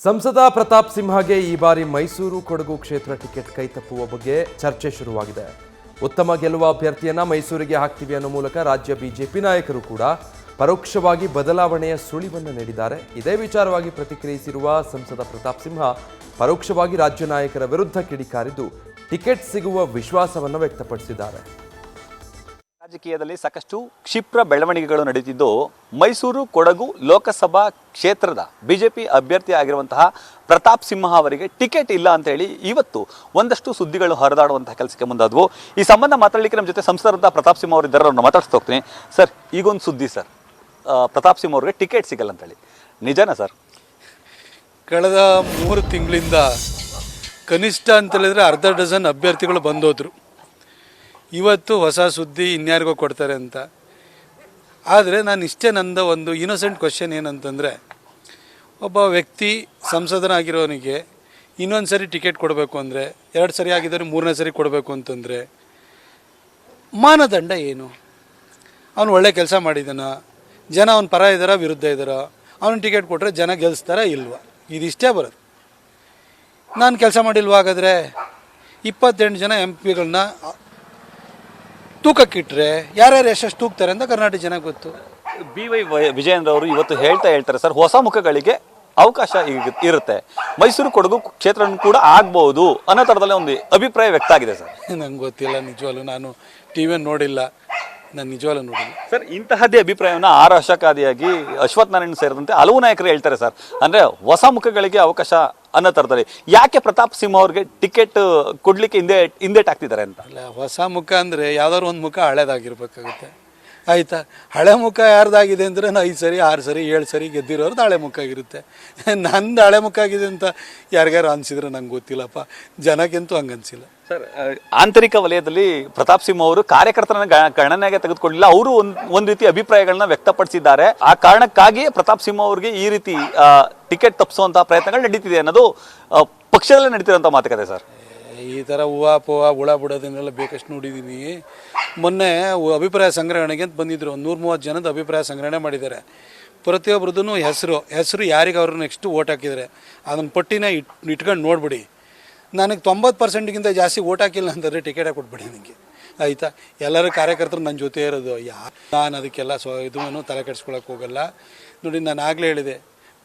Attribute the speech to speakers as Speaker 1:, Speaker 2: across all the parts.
Speaker 1: ಸಂಸದ ಪ್ರತಾಪ್ ಸಿಂಹಗೆ ಈ ಬಾರಿ ಮೈಸೂರು ಕೊಡಗು ಕ್ಷೇತ್ರ ಟಿಕೆಟ್ ಕೈತಪ್ಪುವ ಬಗ್ಗೆ ಚರ್ಚೆ ಶುರುವಾಗಿದೆ. ಉತ್ತಮ ಗೆಲ್ಲುವ ಅಭ್ಯರ್ಥಿಯನ್ನ ಮೈಸೂರಿಗೆ ಹಾಕ್ತೀವಿ ಅನ್ನೋ ಮೂಲಕ ರಾಜ್ಯ ಬಿಜೆಪಿ ನಾಯಕರು ಕೂಡ ಪರೋಕ್ಷವಾಗಿ ಬದಲಾವಣೆಯ ಸುಳಿವನ್ನು ನೀಡಿದ್ದಾರೆ. ಇದೇ ವಿಚಾರವಾಗಿ ಪ್ರತಿಕ್ರಿಯಿಸಿರುವ ಸಂಸದ ಪ್ರತಾಪ್ ಸಿಂಹ ಪರೋಕ್ಷವಾಗಿ ರಾಜ್ಯ ನಾಯಕರ ವಿರುದ್ಧ ಕಿಡಿಕಾರಿದ್ದು ಟಿಕೆಟ್ ಸಿಗುವ ವಿಶ್ವಾಸವನ್ನು ವ್ಯಕ್ತಪಡಿಸಿದ್ದಾರೆ.
Speaker 2: ರಾಜಕೀಯದಲ್ಲಿ ಸಾಕಷ್ಟು ಕ್ಷಿಪ್ರ ಬೆಳವಣಿಗೆಗಳು ನಡೆಯುತ್ತಿದ್ದು, ಮೈಸೂರು ಕೊಡಗು ಲೋಕಸಭಾ ಕ್ಷೇತ್ರದ ಬಿಜೆಪಿ ಅಭ್ಯರ್ಥಿ ಆಗಿರುವಂತಹ ಪ್ರತಾಪ್ ಸಿಂಹ ಅವರಿಗೆ ಟಿಕೆಟ್ ಇಲ್ಲ ಅಂತ ಹೇಳಿ ಇವತ್ತು ಒಂದಷ್ಟು ಸುದ್ದಿಗಳು ಹರಿದಾಡುವಂತಹ ಕೆಲಸಕ್ಕೆ ಮುಂದಾದವು. ಈ ಸಂಬಂಧ ಮಾತಾಡಲಿಕ್ಕೆ ನಮ್ಮ ಜೊತೆ ಸಂಸದರಾದ ಪ್ರತಾಪ್ ಸಿಂಹ ಅವರು ಇದ್ದಾರೆ, ಅವ್ರನ್ನ ಮಾತಾಡ್ತಾ ಹೋಗ್ತೀನಿ. ಸರ್, ಈಗೊಂದು ಸುದ್ದಿ ಸರ್, ಪ್ರತಾಪ್ ಸಿಂಹ ಅವ್ರಿಗೆ ಟಿಕೆಟ್ ಸಿಗಲ್ಲ ಅಂತ ಹೇಳಿ, ನಿಜನಾ ಸರ್?
Speaker 3: ಕಳೆದ 3 ತಿಂಗಳಿಂದ ಕನಿಷ್ಠ ಅಂತ ಹೇಳಿದ್ರೆ ಅರ್ಧ ಡಜನ್ ಅಭ್ಯರ್ಥಿಗಳು ಬಂದೋದ್ರು. ಇವತ್ತು ಹೊಸ ಸುದ್ದಿ ಇನ್ಯಾರಿಗೋ ಕೊಡ್ತಾರೆ ಅಂತ. ಆದರೆ ನಾನು ಇಷ್ಟೇ, ನಂದು ಒಂದು ಇನ್ನೋಸೆಂಟ್ ಕ್ವಶನ್ ಏನಂತಂದರೆ, ಒಬ್ಬ ವ್ಯಕ್ತಿ ಸಂಸದನಾಗಿರೋನಿಗೆ ಇನ್ನೊಂದು ಸರಿ ಟಿಕೆಟ್ ಕೊಡಬೇಕು ಅಂದರೆ, 2 ಸರಿ ಆಗಿದ್ದರೆ 3ನೇ ಸರಿ ಕೊಡಬೇಕು ಅಂತಂದರೆ ಮಾನದಂಡ ಏನು? ಅವನು ಒಳ್ಳೆ ಕೆಲಸ ಮಾಡಿದಾನ, ಜನ ಅವನ ಪರ ಇದ್ದಾರ ವಿರುದ್ಧ ಇದ್ದಾರ, ಅವನು ಟಿಕೆಟ್ ಕೊಟ್ಟರೆ ಜನ ಗೆಲ್ಲಿಸ್ತಾರ ಇಲ್ವಾ? ಇದಿಷ್ಟೇ ಬರೋದು. ನಾನು ಕೆಲಸ ಮಾಡಿಲ್ವ? ಹಾಗಾದರೆ 28 ಜನ MP ಗಳನ್ನ ತೂಕಕ್ಕಿಟ್ರೆ ಯಾರ್ಯಾರು ಎಷ್ಟೆಷ್ಟು ತೂಗ್ತಾರೆ ಅಂತ ಕರ್ನಾಟಕ ಜನ ಗೊತ್ತು.
Speaker 2: BY ವಿಜಯೇಂದ್ರ ಅವರು ಇವತ್ತು ಹೇಳ್ತಾರೆ ಸರ್, ಹೊಸ ಮುಖಗಳಿಗೆ ಅವಕಾಶ ಇರುತ್ತೆ, ಮೈಸೂರು ಕೊಡಗು ಕ್ಷೇತ್ರ ಕೂಡ ಆಗ್ಬಹುದು ಅನ್ನೋ ಥರದಲ್ಲೇ ಒಂದು ಅಭಿಪ್ರಾಯ ವ್ಯಕ್ತ ಆಗಿದೆ ಸರ್.
Speaker 3: ನಂಗೆ ಗೊತ್ತಿಲ್ಲ, ನಿಜವಾಗ್ಲೂ ನಾನು ಟಿವಿಯನ್ನು ನೋಡಿಲ್ಲ, ನಾನು ನಿಜವಾಗ್ಲೂ ನೋಡಿಲ್ಲ
Speaker 2: ಸರ್. ಇಂತಹದ್ದೇ ಅಭಿಪ್ರಾಯವನ್ನು ಆರ್ ಅಶೋಕಾದಿಯಾಗಿ ಅಶ್ವಥ್ ನಾರಾಯಣ್ ಸೇರಿದಂತೆ ಹಲವು ನಾಯಕರು ಹೇಳ್ತಾರೆ ಸರ್. ಅಂದರೆ ಹೊಸ ಮುಖಗಳಿಗೆ ಅವಕಾಶ ಅನ್ನೋ ಥರದಲ್ಲಿ ಯಾಕೆ ಪ್ರತಾಪ್ ಸಿಂಹ ಅವ್ರಿಗೆ ಟಿಕೆಟ್ ಕೊಡ್ಲಿಕ್ಕೆ ಹಿಂದೇಟಾಗ್ತಿದ್ದಾರೆ ಅಂತ?
Speaker 3: ಅಲ್ಲ, ಹೊಸ ಮುಖ ಅಂದರೆ ಯಾವ್ದಾದ್ರು ಒಂದು ಮುಖ ಹಳೇದಾಗಿರ್ಬೇಕಾಗುತ್ತೆ, ಆಯಿತಾ? ಹಳೆ ಮುಖ ಯಾರ್ದಾಗಿದೆ ಅಂದರೆ 5 ಸರಿ 6 ಸರಿ 7 ಸರಿ ಗೆದ್ದಿರೋರ್ದು ಹಳೆ ಮುಖ ಆಗಿರುತ್ತೆ. ನಂದು ಹಳೆ ಮುಖ ಆಗಿದೆ ಅಂತ ಯಾರಿಗಾರು ಅನಿಸಿದ್ರೆ ನಂಗೆ ಗೊತ್ತಿಲ್ಲಪ್ಪ, ಜನಕ್ಕಂತೂ ಹಂಗೆ ಅನಿಸಿಲ್ಲ
Speaker 2: ಸರ್. ಆಂತರಿಕ ವಲಯದಲ್ಲಿ ಪ್ರತಾಪ್ ಸಿಂಹ ಅವರು ಕಾರ್ಯಕರ್ತರನ್ನ ಗಣನೆಗೆ ತೆಗೆದುಕೊಳ್ಳಿಲ್ಲ, ಅವರು ಒಂದು ರೀತಿ ಅಭಿಪ್ರಾಯಗಳನ್ನ ವ್ಯಕ್ತಪಡಿಸಿದ್ದಾರೆ. ಆ ಕಾರಣಕ್ಕಾಗಿಯೇ ಪ್ರತಾಪ್ ಸಿಂಹ ಅವರಿಗೆ ಈ ರೀತಿ ಟಿಕೆಟ್ ತಪ್ಪಿಸುವಂತಹ ಪ್ರಯತ್ನಗಳು ನಡೀತಿದೆ ಅನ್ನೋದು ಪಕ್ಷದಲ್ಲೇ ನಡೀತಿರುವಂಥ ಮಾತುಕತೆ ಸರ್.
Speaker 3: ಈ ಥರ ಹುಳ ಬಿಡೋದನ್ನೆಲ್ಲ ಬೇಕಷ್ಟು ನೋಡಿದ್ದೀನಿ. ಮೊನ್ನೆ ಅಭಿಪ್ರಾಯ ಸಂಗ್ರಹಣೆಗೆ ಅಂತ ಬಂದಿದ್ರು, 130 ಜನದ ಅಭಿಪ್ರಾಯ ಸಂಗ್ರಹಣೆ ಮಾಡಿದ್ದಾರೆ. ಪ್ರತಿಯೊಬ್ಬರದ್ದು ಹೆಸರು ಯಾರಿಗೆ ಅವರು ನೆಕ್ಸ್ಟ್ ಓಟ್ ಹಾಕಿದ್ದಾರೆ ಅದನ್ನು ಪಟ್ಟಿನ ಇಟ್ಕೊಂಡು ನೋಡ್ಬಿಡಿ. ನನಗೆ 90%ಗಿಂತ ಜಾಸ್ತಿ ಓಟ್ ಹಾಕಿಲ್ಲ ಅಂತಂದರೆ ಟಿಕೆಟೇ ಕೊಟ್ಬಿಡಿ ನನಗೆ, ಆಯಿತಾ? ಎಲ್ಲರೂ ಕಾರ್ಯಕರ್ತರು ನನ್ನ ಜೊತೆ ಇರೋದು, ನಾನು ಅದಕ್ಕೆಲ್ಲ ಇದನ್ನು ತಲೆ ಕೆಡಿಸ್ಕೊಳಕ್ಕೆ ಹೋಗಲ್ಲ. ನೋಡಿ, ನಾನು ಆಗಲೇ ಹೇಳಿದೆ,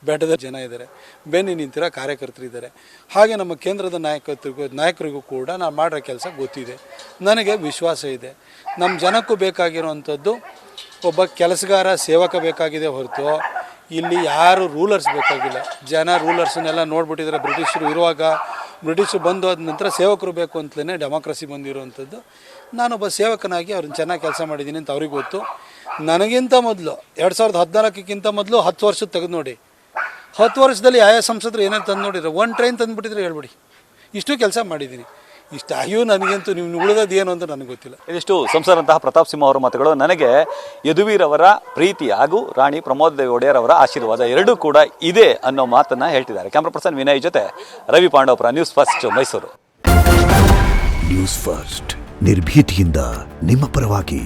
Speaker 3: ಬೆಟ್ಟದ ಜನ ಇದ್ದಾರೆ, ಬೆನ್ನಿ ನಿಂತಿರೋ ಕಾರ್ಯಕರ್ತರಿದ್ದಾರೆ. ಹಾಗೆ ನಮ್ಮ ಕೇಂದ್ರದ ನಾಯಕರಿಗೂ ಕೂಡ ನಾನು ಮಾಡೋ ಕೆಲಸ ಗೊತ್ತಿದೆ, ನನಗೆ ವಿಶ್ವಾಸ ಇದೆ. ನಮ್ಮ ಜನಕ್ಕೂ ಬೇಕಾಗಿರುವಂಥದ್ದು ಒಬ್ಬ ಕೆಲಸಗಾರ ಸೇವಕ ಬೇಕಾಗಿದೆ ಹೊರತು ಇಲ್ಲಿ ಯಾರು ರೂಲರ್ಸ್ ಬೇಕಾಗಿಲ್ಲ. ಜನ ರೂಲರ್ಸನ್ನೆಲ್ಲ ನೋಡ್ಬಿಟ್ಟಿದ್ದಾರೆ. ಬ್ರಿಟಿಷರು ಇರುವಾಗ, ಬ್ರಿಟಿಷರು ಬಂದು ಹೋದ ನಂತರ ಸೇವಕರು ಬೇಕು ಅಂತಲೇ ಡೆಮಾಕ್ರಸಿ ಬಂದಿರುವಂಥದ್ದು. ನಾನೊಬ್ಬ ಸೇವಕನಾಗಿ ಅವ್ರನ್ನ ಚೆನ್ನಾಗಿ ಕೆಲಸ ಮಾಡಿದ್ದೀನಿ ಅಂತ ಅವ್ರಿಗೆ ಗೊತ್ತು. ನನಗಿಂತ ಮೊದಲು 2014ಕ್ಕಿಂತ ಮೊದಲು 10 ವರ್ಷದ ತೆಗೆದು ನೋಡಿ, 10 ವರ್ಷದಲ್ಲಿ ಯಾವ ಸಂಸದರು ಏನೇನು ತಂದು ನೋಡಿದ್ರೆ, 1 ಟ್ರೈನ್ ತಂದುಬಿಟ್ಟಿದ್ರೆ ಹೇಳ್ಬಿಡಿ, ಇಷ್ಟು ಕೆಲಸ ಮಾಡಿದ್ದೀನಿ. ಇಷ್ಟಾಗಿಯೂ ನನಗಂತೂ ನೀವು ಉಳಿದದ್ದು ಏನು ಅಂತ ನನಗೆ ಗೊತ್ತಿಲ್ಲ.
Speaker 2: ಇದಿಷ್ಟು ಸಂಸದರಂತಹ ಪ್ರತಾಪ್ ಸಿಂಹ ಅವರ ಮಾತುಗಳು. ನನಗೆ ಯದುವೀರವರ ಪ್ರೀತಿ ಹಾಗೂ ರಾಣಿ ಪ್ರಮೋದ್ ದೇವಿ ಒಡೆಯರ್ ಅವರ ಆಶೀರ್ವಾದ ಎರಡೂ ಕೂಡ ಇದೆ ಅನ್ನೋ ಮಾತನ್ನ ಹೇಳ್ತಿದ್ದಾರೆ. ಕ್ಯಾಮ್ರಾ ಪರ್ಸನ್ ವಿನಯ್ ಜೊತೆ Ravi Pandavapura, news first, Mysuru.
Speaker 4: News first, ನಿರ್ಭೀತಿಯಿಂದ ನಿಮ್ಮ ಪರವಾಗಿ.